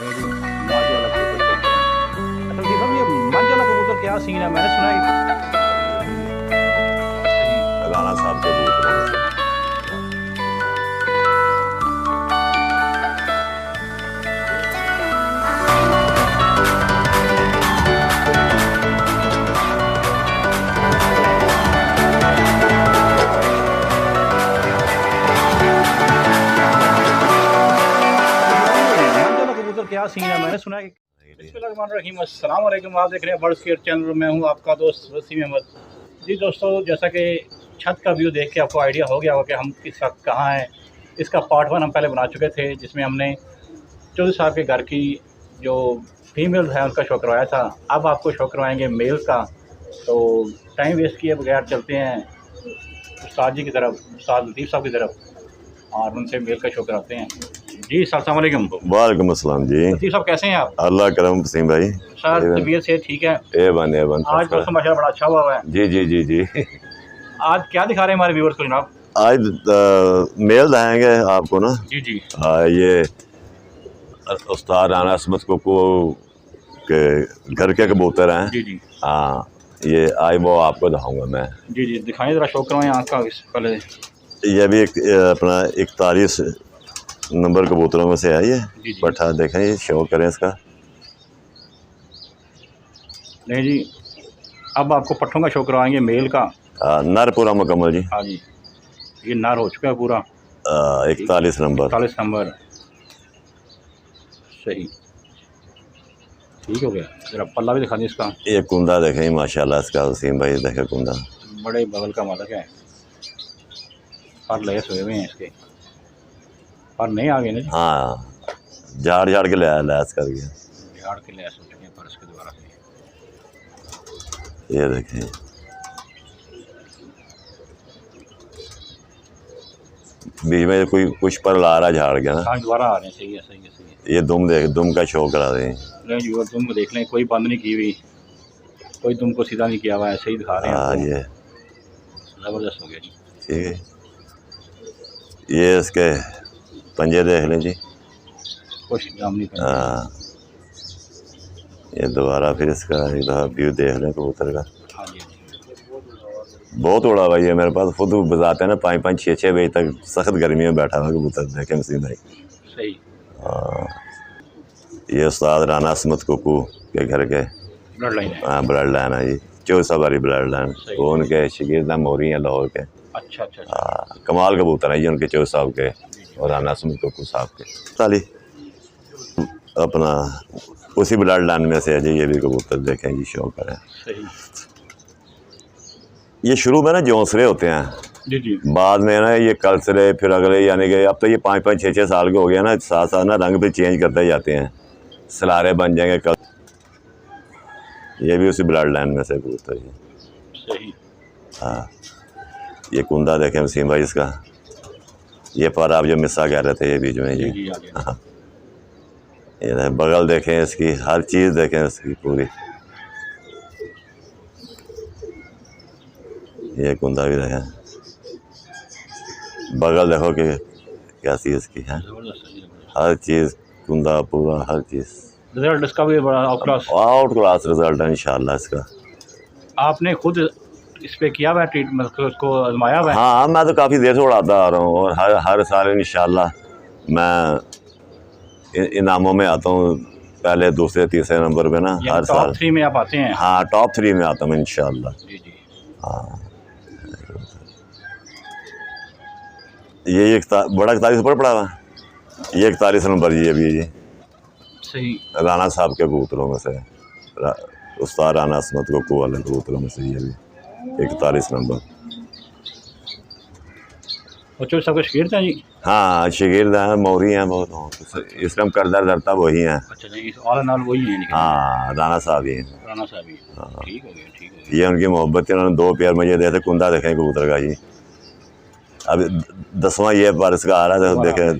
मेरी माजी वाला कबूतर चलते हैं। अच्छा जी साहब, ये माजी वाला कबूतर क्या सीन है? मैंने सुना है राना साहब के कबूतरों में से। माजी वाला कबूतर क्या सीन है? मैंने सुना है बिस्मिल्लाहिर्रहमानिर्रहीम। अस्सलाम वालेकुम। आप देख रहे हैं बर्ड्स केयर चैनल में हूँ आपका दोस्त वसीम अहमद। जी दोस्तों, जैसा कि छत का व्यू देख के आपको आइडिया हो गया होगा कि हम किस वक्त कहाँ हैं। इसका पार्ट 1 हम पहले बना चुके थे, जिसमें हमने चौधरी साहब के घर की जो फीमेल है उनका शो करवाया था। अब आपको शो करवाएंगे मेल का। तो टाइम वेस्ट किए बगैर चलते हैं उस्ताद जी की तरफ, उस्ताद लतीफ़ साहब की तरफ, और उनसे मेल का शो कराते हैं। जी अस्सलाम वालेकुम। वालेकुम अस्सलाम जी। लतीफ़ साहब कैसे हैं आप? अल्लाह करम वसीम भाई। सर तबीयत से ठीक है? ए बन आज मौसम माशाल्लाह बड़ा अच्छा हुआ है। जी जी जी जी। आज क्या दिखा रहे हैं हमारे व्यूअर्स को जनाब? आज मेल दिखाएंगे आपको ना। जी जी। ये उस्ताद राना असमत को के घर के कबूतर हैं। जी जी। हाँ, ये आज वो आपको दिखाऊंगा मैं। जी जी, दिखाएं ज़रा, शो करवाएं आँख का पहले। ये भी एक अपना 41 नंबर कबूतरों में से है ये। जी जी। पट्ठा देखें, ये शो करें इसका। नहीं जी, अब आपको पट्ठों का शो करवाएंगे मेल का। नर पूरा मुकम्मल जी। हाँ जी, ये नर हो चुका है पूरा। 41 नंबर। 41 नंबर, सही, ठीक हो गया। ज़रा पल्ला भी दिखा दें इसका। ये कुंदा देखें माशाल्लाह इसका वसीम भाई, देखे कुंदा बड़े बगल का मालक है। पर लगे सोए हुए हैं इसके, पर नहीं आ गए ना जी। हाँ, झाड़ झाड़ के लैस कर गया। झाड़ के लैस हो चुके हैं पर इसके दोबारा से। ये देखें, बीच में कोई कुछ पर ला रहा झाड़ गया ना। हाँ दोबारा आ रहे हैं, सही है सही है सही है। ये दुम देख, दुम का शो करा दें। नहीं जी, और तुम को देख लें, कोई बंद नहीं की हुई, कोई तुमको सीधा नहीं किया हुआ है, ऐसे ही दिखा रहे हैं हाँ, आपको। ये ज़बरदस्त हो गया जी। ठीक है। ये इसके पंजे देख लें जी। कुछ काम नहीं करना। हाँ, ये दोबारा फिर इसका एक दफ़ा व्यू देख लें कबूतर का। हाँ जी। बहुत उड़ा हुआ है मेरे पास, खुद बताते हैं ना 5-5, 6-6 बजे तक सख्त गर्मी में बैठा हुआ कबूतर देखे मसीह भाई। सही। हाँ, ये उस्ताद राना असमत कुकू के घर के ब्लड लाइन है। हाँ, ब्लड लाइन है जी, 24 वाली ब्लड लाइन। वो उनके शकीर मोरी हैं लाहौर के। अच्छा अच्छा। हाँ, कमाल कबूतर है जी उनके 24 साहब के और राना असमत कुकू साहब के। ताली अपना उसी ब्लड लाइन में से है जी। ये भी कबूतर देखें जी, शौक करें। सही। ये शुरू में ना जौंसरे होते हैं, जी जी। बाद में ना ये कलसरे, फिर अगले, यानी कि अब तो ये 5-5, 6-6 साल के हो गए ना, साथ साथ ना रंग भी चेंज करते जाते हैं, सलारे बन जाएंगे कल। ये भी उसी ब्लड लाइन में से कबूतर है। सही। हाँ, ये कुंदा देखें वसीम भाई इसका। ये पर आप जो मिस्सा कह रहे थे, ये बीच में जी जी। जी, आ गया। हाँ, ये बगल देखें इसकी, हर चीज़ देखें इसकी पूरी। ये कुंदा भी देखें, बगल देखो कि कैसी इसकी है, ज़बरदस्त है, ज़बरदस्त। हर चीज़ कुंदा पूरा, हर चीज़ रिजल्ट इसका भी बड़ा out class. Out class result है इंशाल्लाह इसका। आपने खुद इस पे किया हुआ है ट्रीटमेंट, उसको आजमाया हुआ है? हाँ, मैं तो काफ़ी देर से उड़ाता आ रहा हूँ और हर साल इंशाल्लाह मैं इनामों में आता हूँ, पहले दूसरे तीसरे नंबर पे ना हर साल। टॉप 3 में आप आते हैं? हाँ, टॉप 3 में आता हूँ इंशाल्लाह। जी जी। हाँ, ये एक बड़ा 41 ऊपर पड़ा हुआ, ये 41 नंबर जी अभी जी। सही। राना साहब के कबूतरों में से, उस्ताद राना असमत को वाले कबूतरों में से ये भी 41 नंबर। बच्चों सबके शकीर थे जी? हाँ, शिगिर्द हैं, मौरी हैं बहुत, इस टाइम करदार धरता वही हैं। अच्छा जी, ऑल एंड ऑल वही है? हाँ, राना साहब ही हैं। राना साहब ही। हाँ, ठीक हो गया, ठीक हो गया। ये उनकी मोहब्बत है, उन्होंने 2 पेयर मुझे दिए थे। कुंदा देखें कबूतर का जी, अब 10वां ये बार इसका आ रहा है, देखें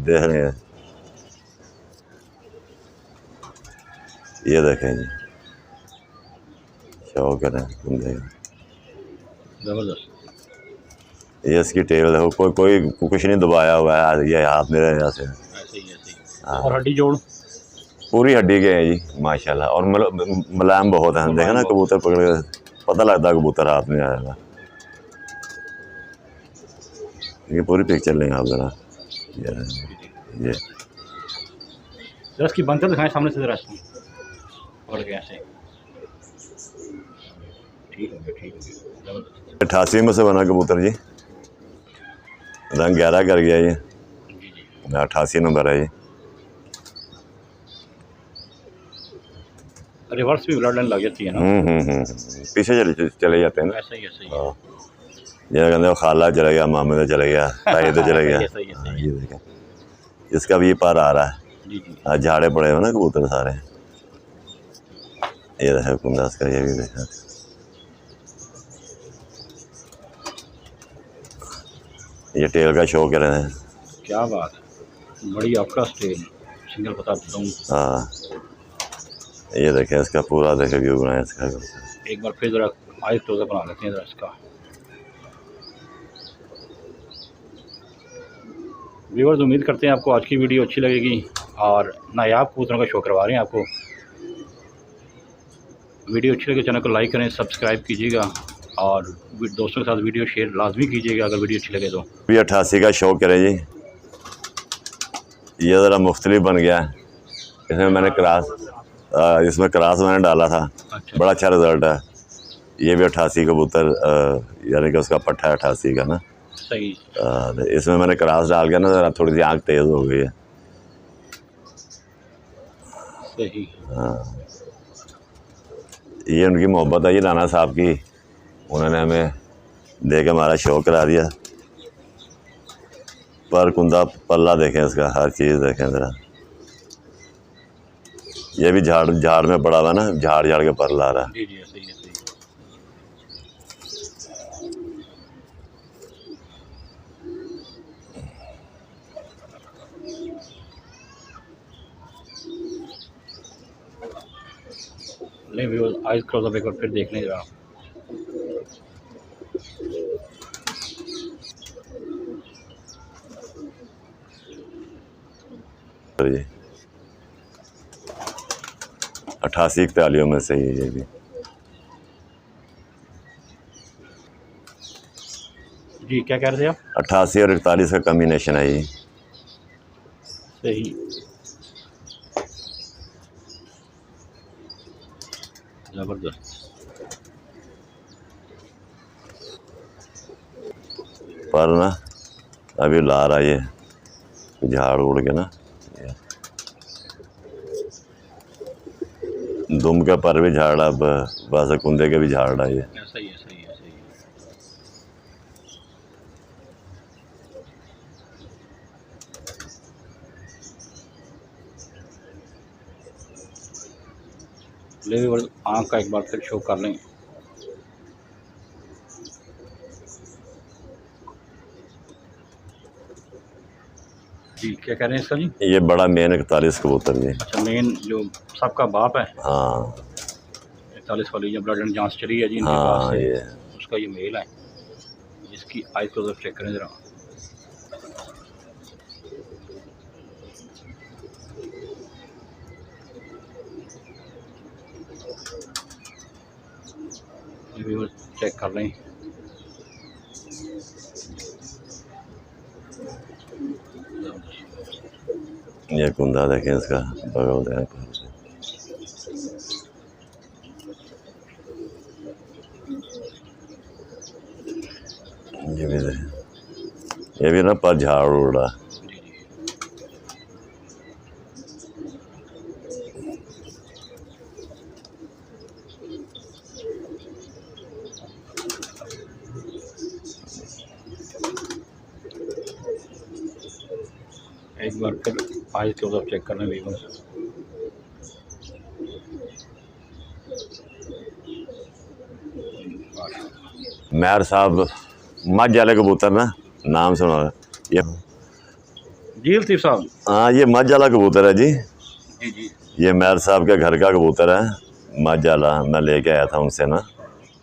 देख रहे हैं। ये देखें जी, शौक करें कुंदे का। ज़बरदस्त। ये इसकी टेबल देखो, कोई कुछ नहीं दबाया हुआ है, ये हाथ मेरे यहाँ से। ऐसे ही ऐसे ही। हाँ, और हड्डी जोड़? पूरी हड्डी के हैं जी माशाल्लाह, और मुलायम बहुत हैं। देखा ना कबूतर पकड़ के पता लगता है कबूतर हाथ में आएगा। ये पूरी पिक्चर लेंगे आप ज़रा, ये जरा इसकी बनकर दिखाएं सामने से, जरा इसको पकड़ के ऐसे। ठीक हो गया, ठीक हो गया। 88 में से बना कबूतर जी, रंग गहरा कर गया ये, 88 नंबर है ये। रिवर्स भी ब्लड लाइन लग जाती है ना। पीछे चले जाते हैं ना। ऐसा ही ऐसा ही। हाँ, ये कहते हैं खाला चला गया, मामे तो चले गया, ताई तो चले गया। ये देखें, इसका भी ये पार आ रहा है जी जी। आज झाड़े पड़े हुए ना कबूतर सारे। ये देखा कुंदास का, ये भी देखा। ये टेल का शो कर रहे हैं। क्या बात है, बड़ी आपका स्टेल सिंगल बता दूँ। हाँ, ये देखें इसका पूरा देखे व्यू बनाया इसका। एक बार फिर ज़रा आइस क्लोजअप बना लेते हैं ज़रा इसका। व्यूअर्स, उम्मीद करते हैं आपको आज की वीडियो अच्छी लगेगी और नायाब कबूतरों का शो करवा रहे हैं आपको। वीडियो अच्छी लगे चैनल को लाइक करें, सब्सक्राइब कीजिएगा और दोस्तों के साथ वीडियो शेयर लाजमी कीजिएगा अगर वीडियो अच्छी लगे तो। भी 88 का शौक करें जी। ये ज़रा मुख्तलिफ बन गया है, इसमें मैंने क्रॉस मैंने डाला था। अच्छा। बड़ा अच्छा रिज़ल्ट है। ये भी 88 कबूतर, यानी कि उसका पट्टा है 88 का ना। सही। इसमें मैंने क्रॉस डाल के ना ज़रा थोड़ी सी आँख तेज़ हो गई है। सही। हाँ, ये उनकी मोहब्बत है जी राना साहब की, उन्होंने हमें दे के हमारा शौक करा दिया। पर कुंदा पल्ला देखें इसका, हर चीज़ देखें ज़रा। ये भी झाड़ में पड़ा हुआ ना, झाड़ के पर ला रहा है। जी जी, सही है सही। नहीं व्यूअर्स, आइस क्लोजअप एक बार फिर देख लें जरा। जी 88 41 में से ये भी। जी क्या कह रहे थे आप? 88 और 41 का कम्बिनेशन है ये। सही, ज़बरदस्त। पर ना अभी ला रहा ये झाड़ उड़ के ना, दुम के पर भी झाड़ रहा, बस कुंदे के भी झाड़ रहा ये। सही है सही है सही है। ले आँख का एक बार फिर शो कर लें। जी क्या कह रहे हैं इसका जी? ये बड़ा मेन 41 कबूतर जी। अच्छा, मेन जो सबका बाप है। हाँ 41 वाली जो ब्लड एंड जांच चली है जी इनके हाँ, पास से, ये उसका ये मेल है जिसकी आइस को चेक करें ज़रा। चेक कर लें। ये कुंदा देखें इसका, बगल देखें। ये भी ना पर झाड़ उड़ रहा। एक बार फिर आइस के उधर चेक करना भी। मेहर साहब मझ वाले कबूतर ना, नाम सुना ये? जी लतीफ़ साहब। हाँ, ये मझ वाला कबूतर है जी। जी जी। ये मेहर साहब के घर का कबूतर है, मझ वाला। मैं लेके आया था उनसे ना।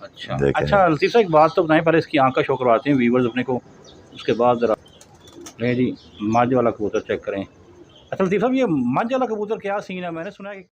अच्छा अच्छा लतीफ़ साहब, एक बात तो बताएं, पहले इसकी आँख का शो करवाते हैं व्यूवर्स अपने को, उसके बाद ज़रा नहीं जी मझ वाला कबूतर चेक करें। अच्छा लतीफ़ साहब, ये मंझ वाला कबूतर क्या सीन है? मैंने सुना है कि